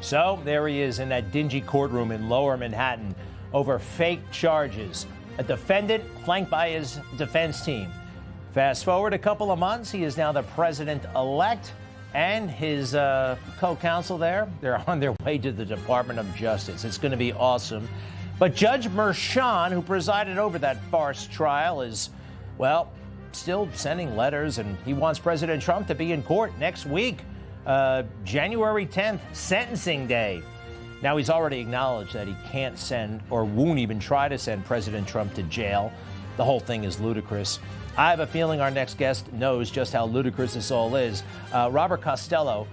So there he is in that dingy courtroom in Lower Manhattan over fake charges. A defendant flanked by his defense team. Fast forward a couple of months, he is now the president-elect, and his co-counsel there, they're on their way to the Department of Justice. It's going to be awesome. But Judge Maran, who presided over that farce trial, is, well, still sending letters, and he wants President Trump to be in court next week, January 10th, sentencing day. Now, he's already acknowledged that he can't send or won't even try to send President Trump to jail. The whole thing is ludicrous. I have a feeling our next guest knows just how ludicrous this all is. Robert Costello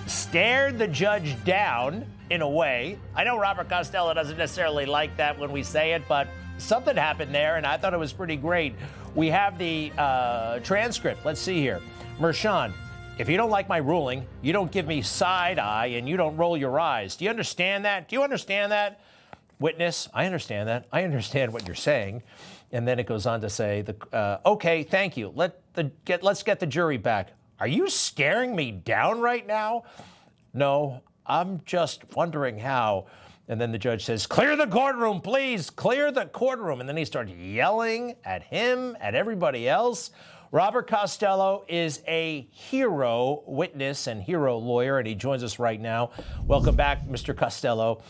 stared the judge down in a way. I know Robert Costello doesn't necessarily like that when we say it, but something happened there, and I thought it was pretty great. We have the transcript. Let's see here. Maran, if you don't like my ruling, you don't give me side eye and you don't roll your eyes. Do you understand that? Do you understand that? Witness, I understand that. I understand what you're saying. And then it goes on to say, okay, thank you. Let's get the jury back. Are you staring me down right now? No, I'm just wondering how. And then the judge says, clear the courtroom, please, clear the courtroom. And then he starts yelling at him, at everybody else. Robert Costello is a hero witness and hero lawyer, and he joins us right now. Welcome back, Mr. Costello.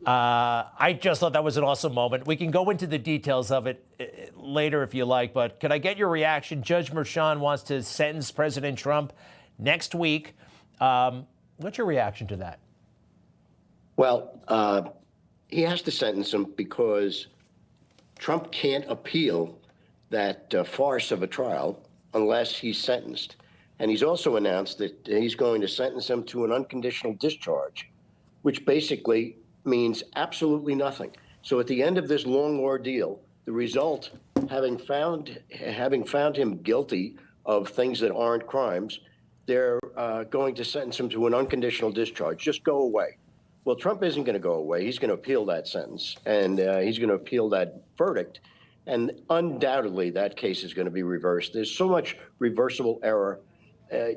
I just thought that was an awesome moment. We can go into the details of it later if you like, but can I get your reaction? Judge Maran wants to sentence President Trump next week. What's your reaction to that? Well, he has to sentence him because Trump can't appeal that farce of a trial unless he's sentenced. And he's also announced that he's going to sentence him to an unconditional discharge, which basically means absolutely nothing. So at the end of this long ordeal, the result, having found him guilty of things that aren't crimes, they're going to sentence him to an unconditional discharge. Just go away. Well, Trump isn't going to go away. He's going to appeal that sentence, and he's going to appeal that verdict. And undoubtedly, that case is going to be reversed. There's so much reversible error.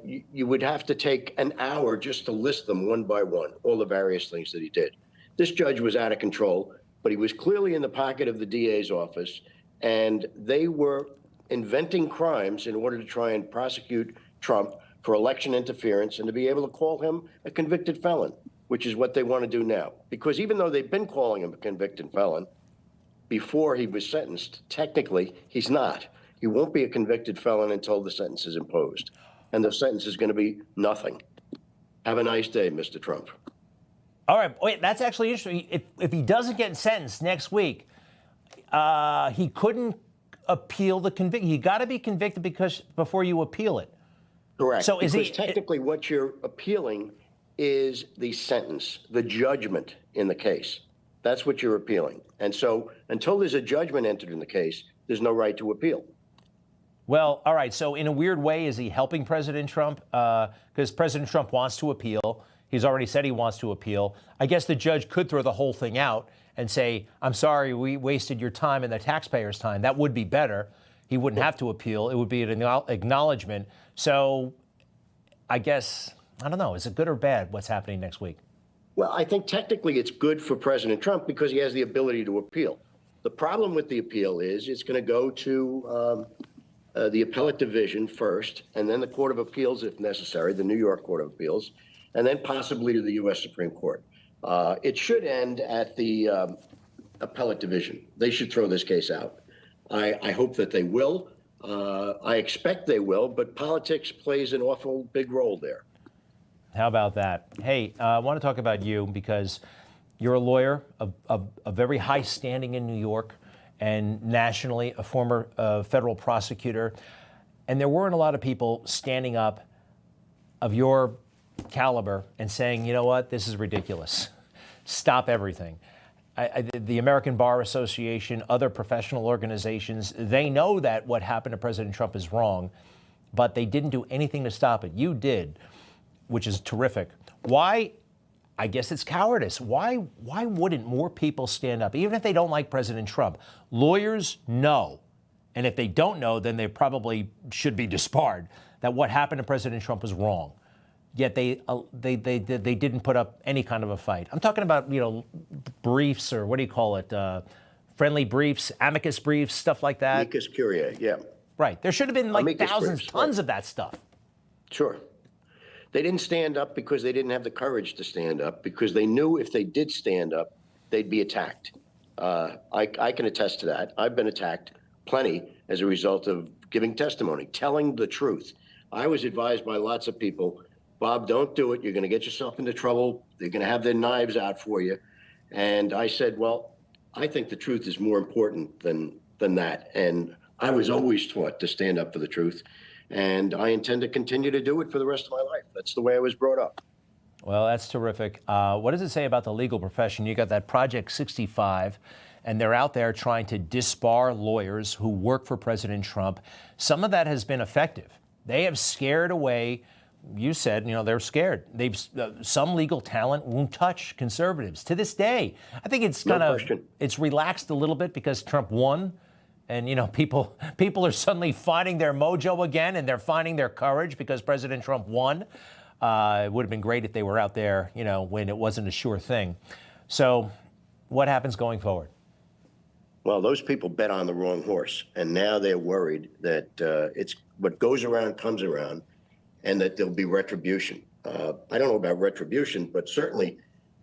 You would have to take an hour just to list them one by one, all the various things that he did. This judge was out of control, but he was clearly in the pocket of the DA's office, and they were inventing crimes in order to try and prosecute Trump for election interference and to be able to call him a convicted felon, which is what they want to do now. Because even though they've been calling him a convicted felon before he was sentenced, technically he's not. He won't be a convicted felon until the sentence is imposed. And the sentence is going to be nothing. Have a nice day, Mr. Trump. All right. Wait, that's actually interesting. If he doesn't get sentenced next week, he couldn't appeal the conviction. You got to be convicted before you appeal it. Correct. So because technically what you're appealing is the sentence, the judgment in the case. That's what you're appealing. And so until there's a judgment entered in the case, there's no right to appeal. Well, all right. So in a weird way, is he helping President Trump? Because President Trump wants to appeal. He's already said he wants to appeal. I guess the judge could throw the whole thing out and say, I'm sorry, we wasted your time and the taxpayers' time. That would be better. He wouldn't have to appeal. It would be an acknowledgement. So I guess, I don't know, is it good or bad what's happening next week? Well, I think technically it's good for President Trump because he has the ability to appeal. The problem with the appeal is it's going to go to the appellate division first, and then the Court of Appeals, if necessary, the New York Court of Appeals, and then possibly to the U.S. Supreme Court. It should end at the appellate division. They should throw this case out. I hope that they will. I expect they will, but politics plays an awful big role there. How about that? Hey, I want to talk about you because you're a lawyer of very high standing in New York and nationally, a former federal prosecutor. And there weren't a lot of people standing up of your caliber and saying, you know what, this is ridiculous. Stop everything. The American Bar Association, other professional organizations, they know that what happened to President Trump is wrong, but they didn't do anything to stop it. You did, which is terrific. Why? I guess it's cowardice. Why wouldn't more people stand up, even if they don't like President Trump? Lawyers know, and if they don't know, then they probably should be disbarred, that what happened to President Trump was wrong. yet they didn't put up any kind of a fight. I'm talking about, briefs, or what do you call it? Friendly briefs, amicus briefs, stuff like that. Amicus curiae, yeah. Right. There should have been like Amicus thousands, briefs, tons right. of that stuff. Sure. They didn't stand up because they didn't have the courage to stand up, because they knew if they did stand up, they'd be attacked. I can attest to that. I've been attacked plenty as a result of giving testimony, telling the truth. I was advised by lots of people, Bob, don't do it. You're going to get yourself into trouble. They're going to have their knives out for you. And I said, well, I think the truth is more important than that. And I was always taught to stand up for the truth. And I intend to continue to do it for the rest of my life. That's the way I was brought up. Well, that's terrific. What does it say about the legal profession? You got that Project 65, and they're out there trying to disbar lawyers who work for President Trump. Some of that has been effective. They have scared away, you said, they're scared. Some legal talent won't touch conservatives to this day. I think it's it's relaxed a little bit because Trump won. And, people are suddenly finding their mojo again, and they're finding their courage because President Trump won. It would have been great if they were out there, when it wasn't a sure thing. So what happens going forward? Well, those people bet on the wrong horse, and now they're worried that it's what goes around comes around, and that there'll be retribution. I don't know about retribution, but certainly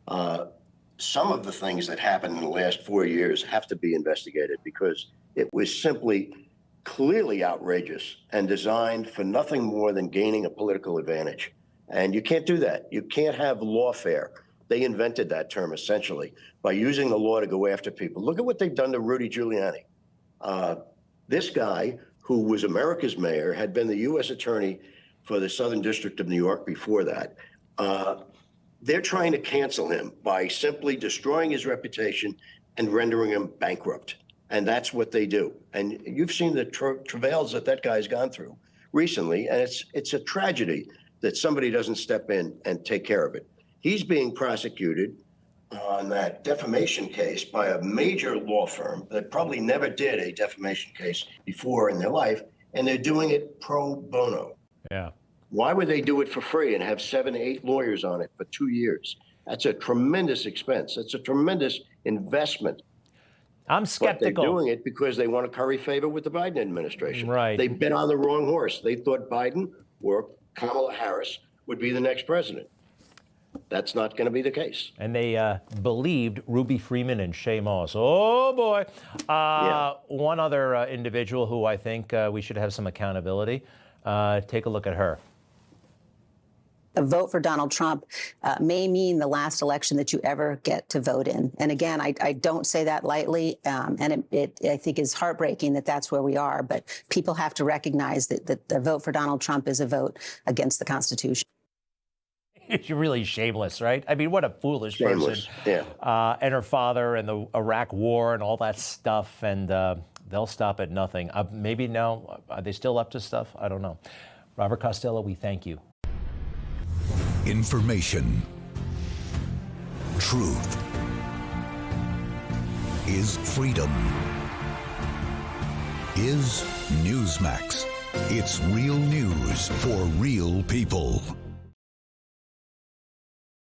some of the things that happened in the last 4 years have to be investigated, because it was simply clearly outrageous and designed for nothing more than gaining a political advantage. And you can't do that. You can't have lawfare. They invented that term essentially by using the law to go after people. Look at what they've done to Rudy Giuliani. This guy, who was America's mayor, had been the U.S. attorney for the Southern District of New York before that. They're trying to cancel him by simply destroying his reputation and rendering him bankrupt. And that's what they do. And you've seen the travails that guy's gone through recently, and it's a tragedy that somebody doesn't step in and take care of it. He's being prosecuted on that defamation case by a major law firm that probably never did a defamation case before in their life, and they're doing it pro bono. Yeah. Why would they do it for free and have 7 to 8 lawyers on it for 2 years? That's a tremendous expense. That's a tremendous investment. I'm skeptical. But they're doing it because they want to curry favor with the Biden administration. Right. They bet on the wrong horse. They thought Biden or Kamala Harris would be the next president. That's not going to be the case. And they believed Ruby Freeman and Shay Moss. Oh, boy. One other individual who I think we should have some accountability. Take a look at her. A vote for Donald Trump may mean the last election that you ever get to vote in. And again, I don't say that lightly, and it I think is heartbreaking that that's where we are. But people have to recognize that the vote for Donald Trump is a vote against the Constitution. You're really shameless, right? I mean, what a foolish person. Yeah. And her father and the Iraq War and all that stuff, and they'll stop at nothing. Maybe now, are they still up to stuff? I don't know. Robert Costello, we thank you. Information. Truth is freedom. Is Newsmax. It's real news for real people.